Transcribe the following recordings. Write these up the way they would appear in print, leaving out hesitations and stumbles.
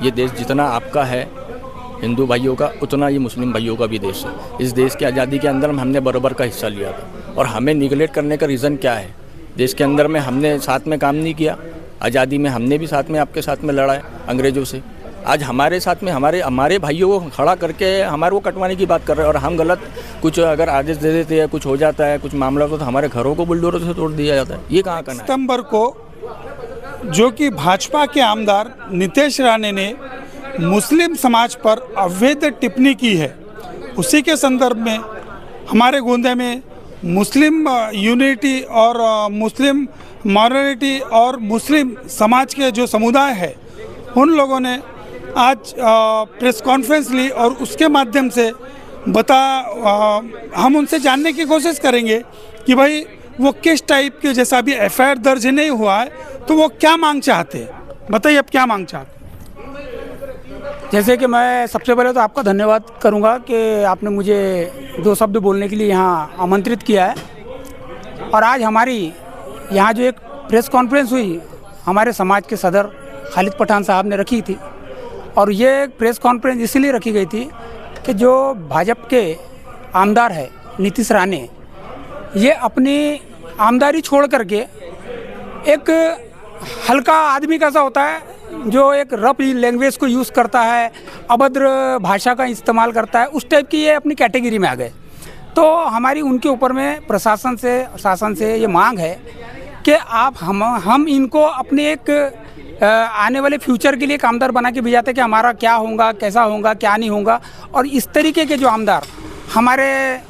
ये देश जितना आपका है हिंदू भाइयों का, उतना ही मुस्लिम भाइयों का भी देश है। इस देश की आज़ादी के अंदर हमने बराबर का हिस्सा लिया था और हमें निगलेक्ट करने का रीज़न क्या है? देश के अंदर में हमने साथ में काम नहीं किया, आज़ादी में हमने भी साथ में आपके साथ में लड़ा है अंग्रेज़ों से। आज हमारे साथ में हमारे भाइयों को खड़ा करके हमारे को कटवाने की बात कर रहे हैं और हम गलत कुछ अगर आदेश दे देते हैं, कुछ हो जाता है, कुछ मामला होता है तो हमारे घरों को बुलडोजर से तोड़ दिया जाता है। ये कहाँ का? सितंबर को जो कि भाजपा के आमदार नितेश राणे ने मुस्लिम समाज पर अवैध टिप्पणी की है, उसी के संदर्भ में हमारे गोंदिया में मुस्लिम यूनिटी और मुस्लिम माइनॉरिटी और मुस्लिम समाज के जो समुदाय है उन लोगों ने आज प्रेस कॉन्फ्रेंस ली और उसके माध्यम से हम उनसे जानने की कोशिश करेंगे कि भाई वो किस टाइप के, जैसा अभी एफआईआर दर्ज नहीं हुआ है तो वो क्या मांग चाहते हैं, बताइए आप क्या मांग चाहते हैं। जैसे कि मैं सबसे पहले तो आपका धन्यवाद करूंगा कि आपने मुझे 2 शब्द बोलने के लिए यहाँ आमंत्रित किया है। और आज हमारी यहाँ जो एक प्रेस कॉन्फ्रेंस हुई हमारे समाज के सदर खालिद पठान साहब ने रखी थी और ये प्रेस कॉन्फ्रेंस इसलिए रखी गई थी कि जो भाजपा के आमदार है नीतीश राणे, ये अपनी आमदारी छोड़ करके एक हल्का आदमी कैसा होता है जो एक रफ लैंग्वेज को यूज़ करता है, अभद्र भाषा का इस्तेमाल करता है, उस टाइप की ये अपनी कैटेगरी में आ गए। तो हमारी उनके ऊपर में प्रशासन से शासन से ये मांग है कि आप हम इनको अपने एक आने वाले फ्यूचर के लिए कामदार बना के भेजाते कि हमारा क्या होगा, कैसा होगा, क्या नहीं होगा। और इस तरीके के जो आमदार हमारे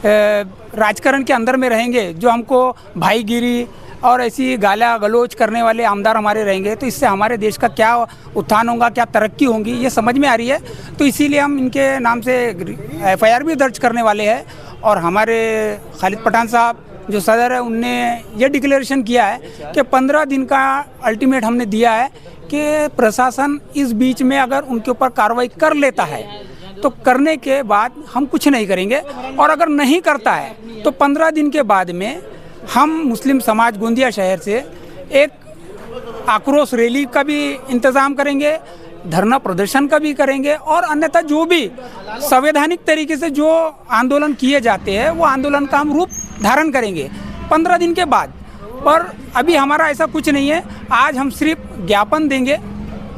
राजकारण के अंदर में रहेंगे, जो हमको भाईगिरी और ऐसी गाला गलोच करने वाले आमदार हमारे रहेंगे, तो इससे हमारे देश का क्या उत्थान होगा, क्या तरक्की होगी, ये समझ में आ रही है। तो इसीलिए हम इनके नाम से एफआईआर भी दर्ज करने वाले हैं। और हमारे खालिद पठान साहब जो सदर है उनने ये डिक्लेरेशन किया है कि 15 दिन का अल्टीमेट हमने दिया है कि प्रशासन इस बीच में अगर उनके ऊपर कार्रवाई कर लेता है तो करने के बाद हम कुछ नहीं करेंगे, और अगर नहीं करता है तो 15 दिन के बाद में हम मुस्लिम समाज गोंदिया शहर से एक आक्रोश रैली का भी इंतज़ाम करेंगे, धरना प्रदर्शन का भी करेंगे, और अन्यथा जो भी संवैधानिक तरीके से जो आंदोलन किए जाते हैं वो आंदोलन का हम रूप धारण करेंगे 15 दिन के बाद। पर अभी हमारा ऐसा कुछ नहीं है। आज हम सिर्फ ज्ञापन देंगे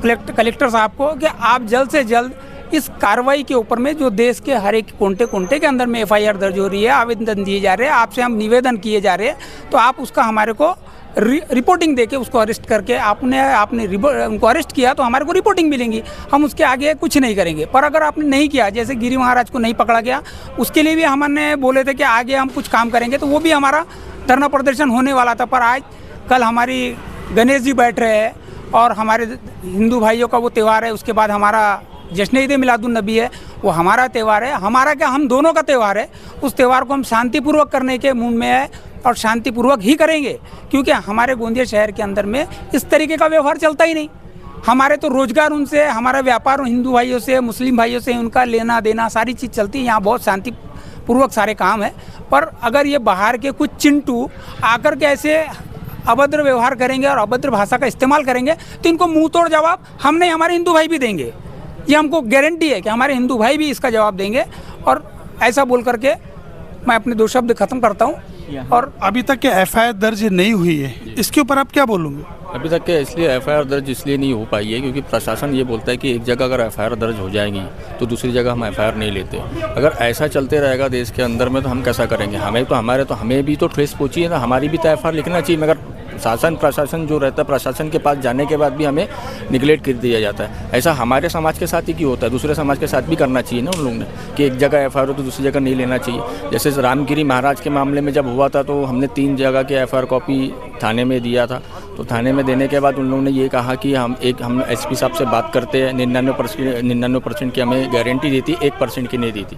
कलेक्टर साहब को कि आप जल्द से जल्द इस कार्रवाई के ऊपर में जो देश के हर एक कोंटे के अंदर में एफआईआर दर्ज हो रही है, आवेदन दिए जा रहे हैं, आपसे हम निवेदन किए जा रहे हैं, तो आप उसका हमारे को रिपोर्टिंग देके उसको अरेस्ट करके आपने उनको अरेस्ट किया तो हमारे को रिपोर्टिंग मिलेंगी। हम उसके आगे कुछ नहीं करेंगे। पर अगर आपने नहीं किया, जैसे गिरी महाराज को नहीं पकड़ा गया, उसके लिए भी हमने बोले थे कि आगे हम कुछ काम करेंगे, तो वो भी हमारा धरना प्रदर्शन होने वाला था। पर आज कल हमारी गणेश जी बैठ रहे हैं और हमारे हिंदू भाइयों का वो त्यौहार है, उसके बाद हमारा जश्न ईद मिलादुन नबी है, वो हमारा त्यौहार है। हमारा क्या, हम दोनों का त्यौहार है। उस त्यौहार को हम शांतिपूर्वक करने के मूड में है और शांतिपूर्वक ही करेंगे, क्योंकि हमारे गोंदिया शहर के अंदर में इस तरीके का व्यवहार चलता ही नहीं। हमारे तो रोजगार उनसे, हमारा व्यापार हिंदू भाइयों से, मुस्लिम भाइयों से, उनका लेना देना सारी चीज़ चलती है। यहाँ बहुत शांतिपूर्वक सारे काम है। पर अगर ये बाहर के कुछ चिंटू आकर के ऐसे अभद्र व्यवहार करेंगे और अभद्र भाषा का इस्तेमाल करेंगे तो इनको मुंह तोड़ जवाब हम नहीं, हमारे हिंदू भाई भी देंगे। ये हमको गारंटी है कि हमारे हिंदू भाई भी इसका जवाब देंगे। और ऐसा बोल करके मैं अपने 2 शब्द खत्म करता हूँ। और अभी तक के एफआईआर दर्ज नहीं हुई है, इसके ऊपर आप क्या बोलोगे? अभी तक के इसलिए एफआईआर दर्ज इसलिए नहीं हो पाई है क्योंकि प्रशासन ये बोलता है कि एक जगह अगर एफआईआर दर्ज हो जाएगी तो दूसरी जगह हम एफआईआर नहीं लेते। अगर ऐसा चलते रहेगा देश के अंदर में तो हम कैसा करेंगे? हमें भी तो ठेस पहुंची है ना, हमारी भी तो एफआईआर लिखना चाहिए। मगर प्रशासन जो रहता है, प्रशासन के पास जाने के बाद भी हमें निगलेक्ट कर दिया जाता है। ऐसा हमारे समाज के साथ ही क्यों होता है? दूसरे समाज के साथ भी करना चाहिए ना उन लोगों ने, कि एक जगह एफआईआर हो तो दूसरी जगह नहीं लेना चाहिए। जैसे रामगिरी महाराज के मामले में जब हुआ था तो हमने 3 जगह के एफआईआर कॉपी थाने में दिया था। तो थाने में देने के बाद उन लोगों ने ये कहा कि हम एसपी साहब से बात करते हैं, 99% की हमें गारंटी दी थी, 1% की नहीं दी थी।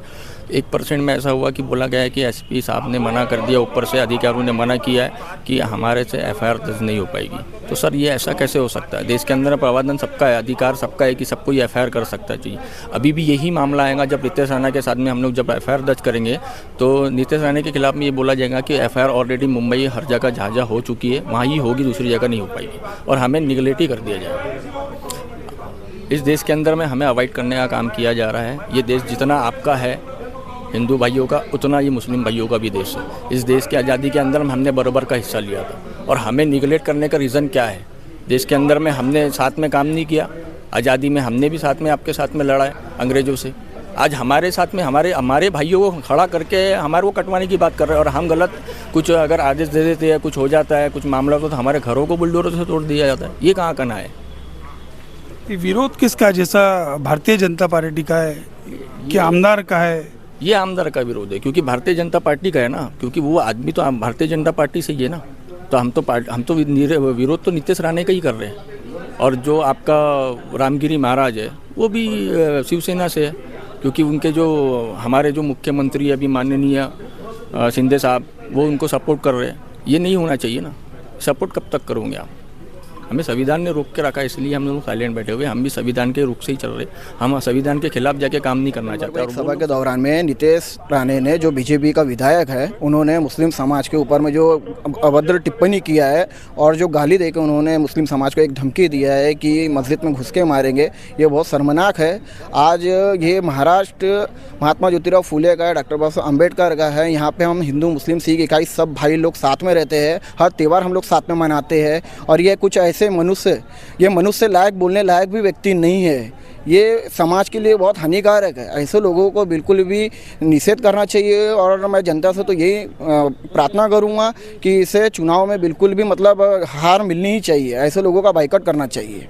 1% में ऐसा हुआ कि बोला गया है कि एसपी साहब ने मना कर दिया, ऊपर से अधिकारियों ने मना किया है कि हमारे से एफआईआर दर्ज नहीं हो पाएगी। तो सर ये ऐसा कैसे हो सकता है? देश के अंदर प्रावधान सबका है, अधिकार सबका है कि सबको ये एफआईआर कर सकता चाहिए। अभी भी यही मामला आएगा जब नितेश राणे के साथ में हम लोग जब एफआईआर दर्ज करेंगे तो नितेश राणे के खिलाफ में ये बोला जाएगा कि एफआईआर ऑलरेडी मुंबई हर जगह जहाँ हो चुकी है, वहाँ ही होगी, दूसरी जगह नहीं हो पाएगी और हमें निगलेक्ट ही कर दिया जाएगा। इस देश के अंदर में हमें अवॉइड करने का काम किया जा रहा है। ये देश जितना आपका है हिंदू भाइयों का, उतना ये मुस्लिम भाइयों का भी देश है। इस देश की आज़ादी के अंदर में हमने बराबर का हिस्सा लिया था और हमें निगलेक्ट करने का रीज़न क्या है? देश के अंदर में हमने साथ में काम नहीं किया, आज़ादी में हमने भी साथ में आपके साथ में लड़ा है अंग्रेज़ों से। आज हमारे साथ में हमारे भाइयों को खड़ा करके हमारे को कटवाने की बात कर रहे हैं और हम गलत कुछ अगर आदेश दे देते हैं, कुछ हो जाता है, कुछ मामला तो हमारे घरों को बुलडोजर से तोड़ दिया जाता है। ये कहाँ करना है? ये विरोध किसका, जैसा भारतीय जनता पार्टी का है कि आमदार का है? ये आमदार का विरोध है, क्योंकि भारतीय जनता पार्टी का है ना, क्योंकि वो आदमी तो भारतीय जनता पार्टी से ही है ना। तो हम तो विरोध तो नीतीश राणे का ही कर रहे हैं। और जो आपका रामगिरी महाराज है वो भी शिवसेना से है, क्योंकि उनके जो हमारे जो मुख्यमंत्री अभी माननीय शिंदे साहब वो उनको सपोर्ट कर रहे हैं। ये नहीं होना चाहिए ना। सपोर्ट कब तक करोगे आप? हमें संविधान ने रोक के रखा है, इसलिए हम लोग साइलेंट बैठे हुए। हम भी संविधान के रुख से ही चल रहे। हम संविधान के खिलाफ जाके काम नहीं करना चाहते। एक सभा के दौरान में नीतीश राणे ने, जो बीजेपी का विधायक है, उन्होंने मुस्लिम समाज के ऊपर में जो अभद्र टिप्पणी किया है और जो गाली देकर उन्होंने मुस्लिम समाज को एक धमकी दिया है कि मस्जिद में घुस के मारेंगे, ये बहुत शर्मनाक है। आज ये महाराष्ट्र महात्मा ज्योतिराव फूले का है, डॉक्टर बाबा साहब अम्बेडकर का है। यहाँ पे हम हिंदू मुस्लिम सिख इसाई सब भाई लोग साथ में रहते हैं। हर त्यौहार हम लोग साथ में मनाते हैं। और ये कुछ ऐसे मनुष्य लायक, बोलने लायक भी व्यक्ति नहीं है। ये समाज के लिए बहुत हानिकारक है। ऐसे लोगों को बिल्कुल भी निषेध करना चाहिए। और मैं जनता से तो यही प्रार्थना करूँगा कि इसे चुनाव में बिल्कुल भी मतलब हार मिलनी ही चाहिए। ऐसे लोगों का बाइकआउट करना चाहिए।